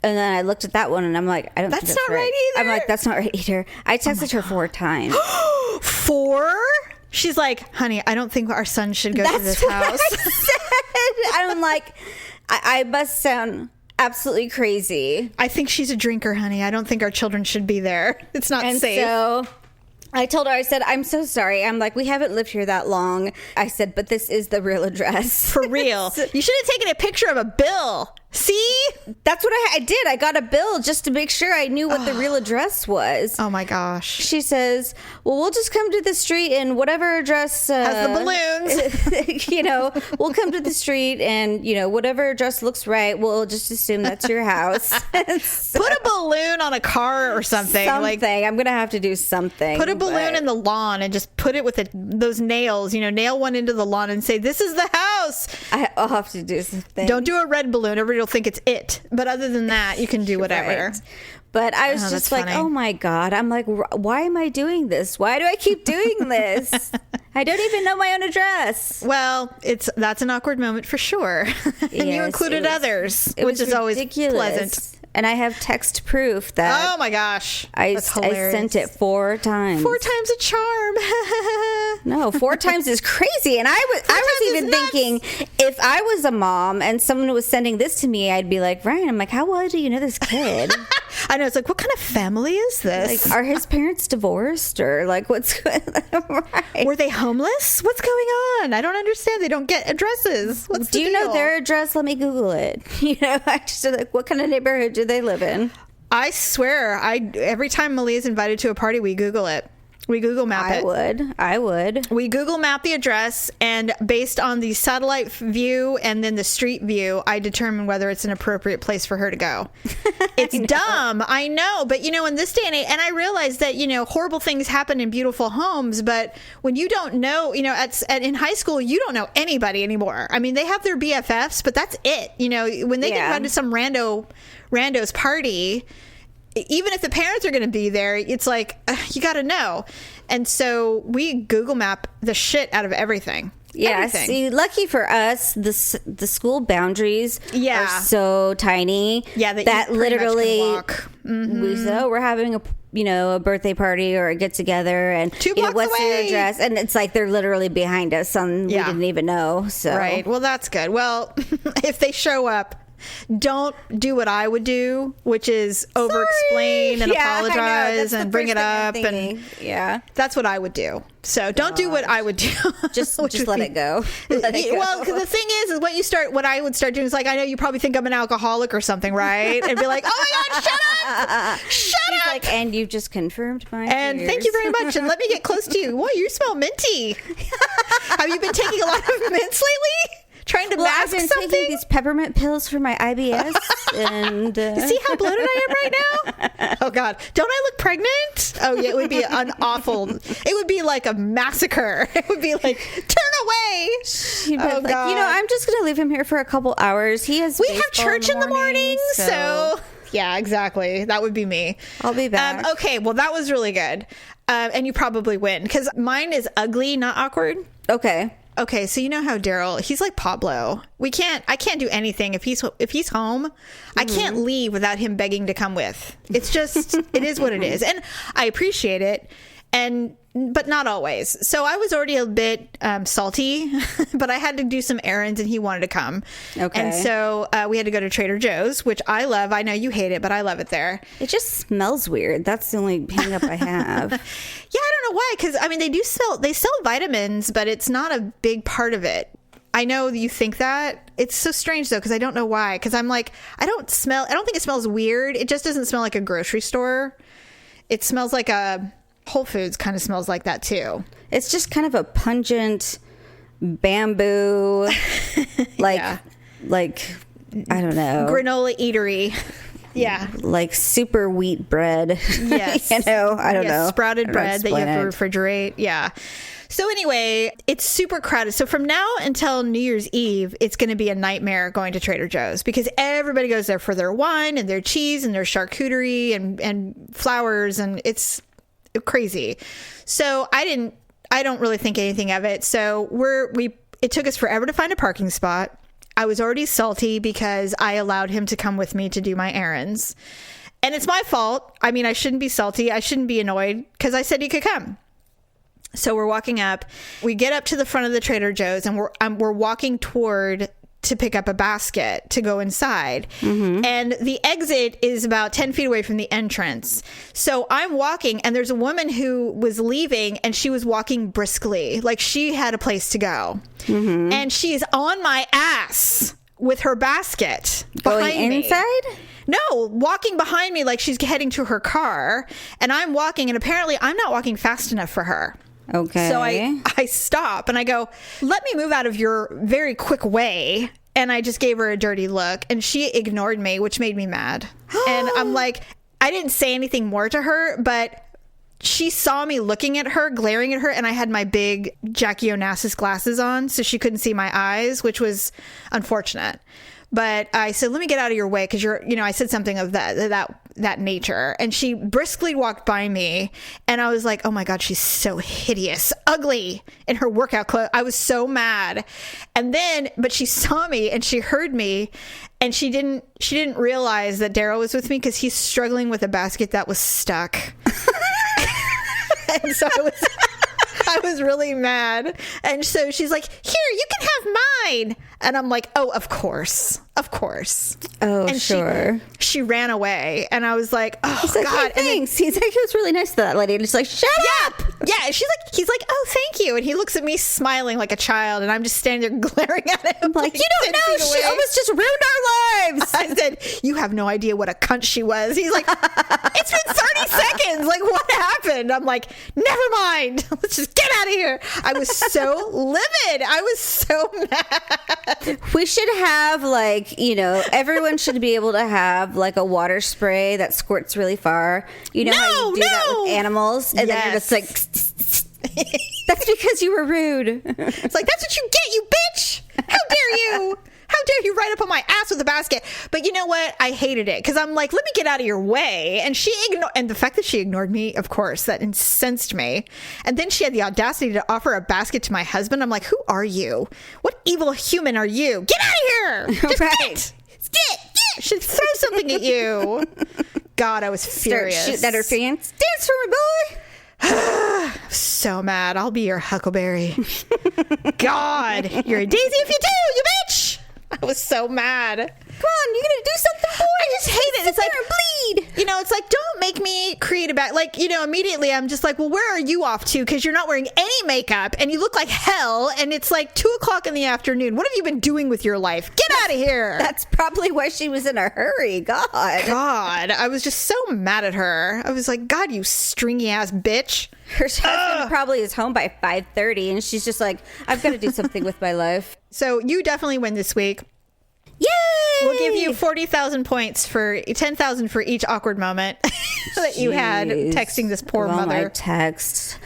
[SPEAKER 3] And then I looked at that one and I'm like, I don't think
[SPEAKER 1] That's
[SPEAKER 3] that's
[SPEAKER 1] not right either.
[SPEAKER 3] I'm like, that's not right either. I texted her 4 times.
[SPEAKER 1] 4? She's like, honey, I don't think our son should go to this
[SPEAKER 3] what
[SPEAKER 1] house.
[SPEAKER 3] I said. I'm like, I must sound absolutely crazy.
[SPEAKER 1] I think she's a drinker, honey. I don't think our children should be there. It's not
[SPEAKER 3] And
[SPEAKER 1] safe.
[SPEAKER 3] so I told her, I said, I'm so sorry. I'm like, we haven't lived here that long. I said, but this is the real address.
[SPEAKER 1] For real. You should have taken a picture of a bill. See?
[SPEAKER 3] That's what I did. I got a bill just to make sure I knew what the real address was.
[SPEAKER 1] Oh my gosh.
[SPEAKER 3] She says, well, we'll just come to the street and whatever address
[SPEAKER 1] Has the balloons.
[SPEAKER 3] We'll come to the street and, whatever address looks right, we'll just assume that's your house.
[SPEAKER 1] Put a balloon on a car or something. Like,
[SPEAKER 3] I'm going to have to do something.
[SPEAKER 1] put a balloon in the lawn and just put it with those nails, nail one into the lawn and say, this is the house.
[SPEAKER 3] I'll have to do something.
[SPEAKER 1] Don't do a red balloon. Everybody will think it's it. But other than that, you can do whatever.
[SPEAKER 3] Right. But I was just
[SPEAKER 1] that's
[SPEAKER 3] like,
[SPEAKER 1] funny.
[SPEAKER 3] oh my God. I'm like, why am I doing this? Why do I keep doing this? I don't even know my own address.
[SPEAKER 1] Well, that's an awkward moment for sure. And you
[SPEAKER 3] Yes,
[SPEAKER 1] included others,
[SPEAKER 3] it
[SPEAKER 1] which
[SPEAKER 3] was
[SPEAKER 1] is always
[SPEAKER 3] ridiculous.
[SPEAKER 1] pleasant.
[SPEAKER 3] And I have text proof that
[SPEAKER 1] Oh my gosh.
[SPEAKER 3] I
[SPEAKER 1] That's hilarious.
[SPEAKER 3] sent it 4 times.
[SPEAKER 1] 4 times a charm.
[SPEAKER 3] No, 4 times is crazy. And I was
[SPEAKER 1] times
[SPEAKER 3] even
[SPEAKER 1] is nuts.
[SPEAKER 3] thinking, if I was a mom and someone was sending this to me, I'd be like, Ryan, I'm like, how well do you know this kid?
[SPEAKER 1] I know. It's like, what kind of family is this?
[SPEAKER 3] Like, are his parents divorced or like what's going on? Right.
[SPEAKER 1] Were they homeless? What's going on? I don't understand. They don't get addresses. What's
[SPEAKER 3] Do
[SPEAKER 1] the
[SPEAKER 3] you know
[SPEAKER 1] deal?
[SPEAKER 3] their address? Let me Google it. I just like, what kind of neighborhood do they live in?
[SPEAKER 1] I swear, every time Malia's invited to a party, we Google it. We Google map it.
[SPEAKER 3] I would.
[SPEAKER 1] We Google map the address, and based on the satellite view and then the street view, I determine whether it's an appropriate place for her to go. It's dumb, I know, but in this day and age, and I realize that horrible things happen in beautiful homes, but when you don't know, in high school, you don't know anybody anymore. I mean, they have their BFFs, but that's it. When they get invited to some rando's party, even if the parents are going to be there, it's like, you got to know. And so we Google map the shit out of everything.
[SPEAKER 3] Yeah,
[SPEAKER 1] Everything.
[SPEAKER 3] see, lucky for us, the school boundaries
[SPEAKER 1] Yeah.
[SPEAKER 3] are so tiny.
[SPEAKER 1] Yeah, that you pretty much can
[SPEAKER 3] literally
[SPEAKER 1] walk. Mm-hmm.
[SPEAKER 3] we're having a birthday party or a get together, and
[SPEAKER 1] 2 blocks
[SPEAKER 3] what's your
[SPEAKER 1] away.
[SPEAKER 3] address? And it's like they're literally behind us, and
[SPEAKER 1] Yeah.
[SPEAKER 3] we didn't even know. So
[SPEAKER 1] Right. Well, that's good. Well, if they show up, don't do what I would do, which is over-explain and
[SPEAKER 3] Yeah, I know.
[SPEAKER 1] apologize
[SPEAKER 3] That's the
[SPEAKER 1] and bring
[SPEAKER 3] first
[SPEAKER 1] it
[SPEAKER 3] thing I'm
[SPEAKER 1] up.
[SPEAKER 3] thinking.
[SPEAKER 1] And
[SPEAKER 3] yeah,
[SPEAKER 1] that's what I would do. So don't do what I would do.
[SPEAKER 3] just
[SPEAKER 1] Which would
[SPEAKER 3] let
[SPEAKER 1] be-
[SPEAKER 3] it go. Let it go.
[SPEAKER 1] Well, because the thing is what I would start doing is like, I know you probably think I'm an alcoholic or something, right? And be like, oh my God, shut up! Shut
[SPEAKER 3] She's
[SPEAKER 1] up!
[SPEAKER 3] like, and you've just confirmed my
[SPEAKER 1] And
[SPEAKER 3] fears.
[SPEAKER 1] thank you very much. And let me get close to you. Whoa, you smell minty. Have you been taking a lot of mints lately? Trying to
[SPEAKER 3] Well, I've
[SPEAKER 1] mask
[SPEAKER 3] been
[SPEAKER 1] something?
[SPEAKER 3] taking these peppermint pills for my IBS, and
[SPEAKER 1] See how bloated I am right now? Oh God, don't I look pregnant? Oh yeah, it would be an awful. It would be like a massacre. It would be like, turn away.
[SPEAKER 3] oh,
[SPEAKER 1] God.
[SPEAKER 3] I'm just gonna leave him here for a couple hours. He has
[SPEAKER 1] We have
[SPEAKER 3] baseball
[SPEAKER 1] church in the morning, so yeah, exactly. That would be me.
[SPEAKER 3] I'll be back.
[SPEAKER 1] Okay, well that was really good, and you probably win because mine is ugly, not awkward.
[SPEAKER 3] Okay.
[SPEAKER 1] Okay, so you know how Daryl, he's like Pablo. I can't do anything if he's home. I can't leave without him begging to come with. It's just, it is what it is. And I appreciate it, but not always. So I was already a bit salty, but I had to do some errands and he wanted to come.
[SPEAKER 3] Okay.
[SPEAKER 1] And so we had to go to Trader Joe's, which I love. I know you hate it, but I love it there.
[SPEAKER 3] It just smells weird. That's the only hang up I have.
[SPEAKER 1] Yeah, I don't know why, because I mean they sell vitamins, but it's not a big part of it. I know you think that. It's so strange though, because I don't know why. Because I'm like, I don't think it smells weird. It just doesn't smell like a grocery store. It smells like a Whole Foods kind of smells like that too.
[SPEAKER 3] It's just kind of a pungent bamboo, like I don't know,
[SPEAKER 1] Granola eatery. Yeah.
[SPEAKER 3] like super wheat bread.
[SPEAKER 1] Yes.
[SPEAKER 3] I don't know.
[SPEAKER 1] Sprouted
[SPEAKER 3] I don't know how
[SPEAKER 1] bread
[SPEAKER 3] to
[SPEAKER 1] that you have to
[SPEAKER 3] explain
[SPEAKER 1] refrigerate. Yeah. So anyway, it's super crowded. So from now until New Year's Eve, it's going to be a nightmare going to Trader Joe's because everybody goes there for their wine and their cheese and their charcuterie and flowers, and it's crazy. So I don't really think anything of it. So it took us forever to find a parking spot. I was already salty because I allowed him to come with me to do my errands. And it's my fault. I mean, I shouldn't be salty. I shouldn't be annoyed because I said he could come. So we're walking up. We get up to the front of the Trader Joe's, and we're walking toward to pick up a basket to go inside. And the exit is about 10 feet away from the entrance. So I'm walking, and there's a woman who was leaving, and she was walking briskly, like she had a place to go. And she's on my ass with her basket behind
[SPEAKER 3] Going inside?
[SPEAKER 1] me. No, walking behind me like she's heading to her car. And I'm walking, and apparently I'm not walking fast enough for her.
[SPEAKER 3] Okay.
[SPEAKER 1] So I stop and I go, let me move out of your very quick way. And I just gave her a dirty look, and she ignored me, which made me mad. And I'm like, I didn't say anything more to her, but she saw me looking at her, glaring at her, and I had my big Jackie Onassis glasses on, so she couldn't see my eyes, which was unfortunate. But I said, let me get out of your way, because I said something of that nature. And she briskly walked by me, and I was like, oh my God, she's so hideous, ugly in her workout clothes. I was so mad. And then, but she saw me and she heard me, and she didn't realize that Daryl was with me because he's struggling with a basket that was stuck. And so I was really mad. And so she's like, here, you can have mine. And I'm like, oh, of course.
[SPEAKER 3] Oh,
[SPEAKER 1] and
[SPEAKER 3] sure.
[SPEAKER 1] She ran away. And I was like, oh,
[SPEAKER 3] He's like,
[SPEAKER 1] God.
[SPEAKER 3] hey, thanks. He's like, he was really nice to that lady. And she's like, shut up.
[SPEAKER 1] Yeah. And he's like, oh, thank you. And he looks at me smiling like a child. And I'm just standing there glaring at him.
[SPEAKER 3] I'm like, you don't know. She almost just ruined our lives.
[SPEAKER 1] I said, you have no idea what a cunt she was. He's like, it's been 30 seconds. Like, what happened? I'm like, never mind. Let's just get out of here. I was so livid. I was so mad.
[SPEAKER 3] We should have, like, everyone should be able to have like a water spray that squirts really far. You know how you do that with animals? And then you're just like, that's because you were rude.
[SPEAKER 1] It's like, that's what you get, you bitch. How dare you? How dare you ride up on my ass with a basket? But you know what? I hated it because I'm like, let me get out of your way. And and the fact that she ignored me, of course, that incensed me. And then she had the audacity to offer a basket to my husband. I'm like, who are you? What evil human are you? Get out of here! Just
[SPEAKER 3] Right.
[SPEAKER 1] get! Should throw something at you. God, I was furious.
[SPEAKER 3] Start shooting at her fans. Dance for me, boy.
[SPEAKER 1] So mad. I'll be your huckleberry. God, you're a daisy if you do, you bitch. I was so mad.
[SPEAKER 3] Come on, you're gonna do something, boy.
[SPEAKER 1] I just hate it. It's like,
[SPEAKER 3] bleed.
[SPEAKER 1] It's like, don't make me create a back. Like, immediately I'm just like, well, where are you off to? Because you're not wearing any makeup and you look like hell. And it's like 2:00 in the afternoon. What have you been doing with your life? Get out of here.
[SPEAKER 3] That's probably why she was in a hurry. God,
[SPEAKER 1] I was just so mad at her. I was like, God, you stringy ass bitch.
[SPEAKER 3] Her husband probably is home by 5:30, and she's just like, I've got to do something with my life.
[SPEAKER 1] So you definitely win this week.
[SPEAKER 3] Yay!
[SPEAKER 1] We'll give you 40,000 points for 10,000 for each awkward moment that you had texting this poor mother.
[SPEAKER 3] My texts.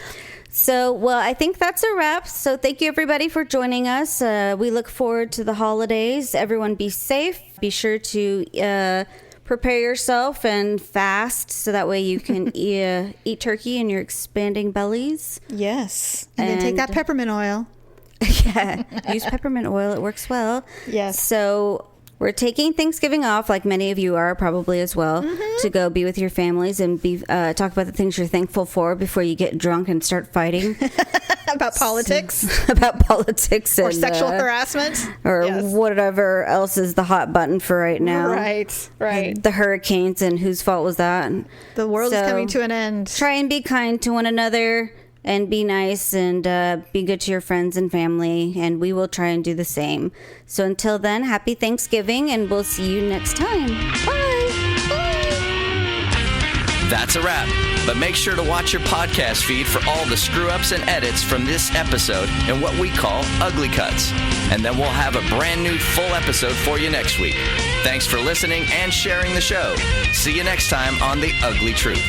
[SPEAKER 3] So, well, I think that's a wrap. So thank you, everybody, for joining us. We look forward to the holidays. Everyone be safe. Be sure to prepare yourself and fast so that way you can eat turkey in your expanding bellies.
[SPEAKER 1] Yes. And then take that peppermint oil.
[SPEAKER 3] Yeah, use peppermint oil. It works well.
[SPEAKER 1] Yes.
[SPEAKER 3] So we're taking Thanksgiving off, like many of you are probably as well, to go be with your families and talk about the things you're thankful for before you get drunk and start fighting.
[SPEAKER 1] About politics.
[SPEAKER 3] About politics.
[SPEAKER 1] Or
[SPEAKER 3] and,
[SPEAKER 1] sexual harassment.
[SPEAKER 3] Or whatever else is the hot button for right now.
[SPEAKER 1] Right.
[SPEAKER 3] And the hurricanes and whose fault was that.
[SPEAKER 1] The world is coming to an end.
[SPEAKER 3] Try and be kind to one another. And be nice and be good to your friends and family. And we will try and do the same. So until then, happy Thanksgiving. And we'll see you next time. Bye.
[SPEAKER 2] That's a wrap. But make sure to watch your podcast feed for all the screw-ups and edits from this episode and what we call Ugly Cuts. And then we'll have a brand new full episode for you next week. Thanks for listening and sharing the show. See you next time on The Ugly Truth.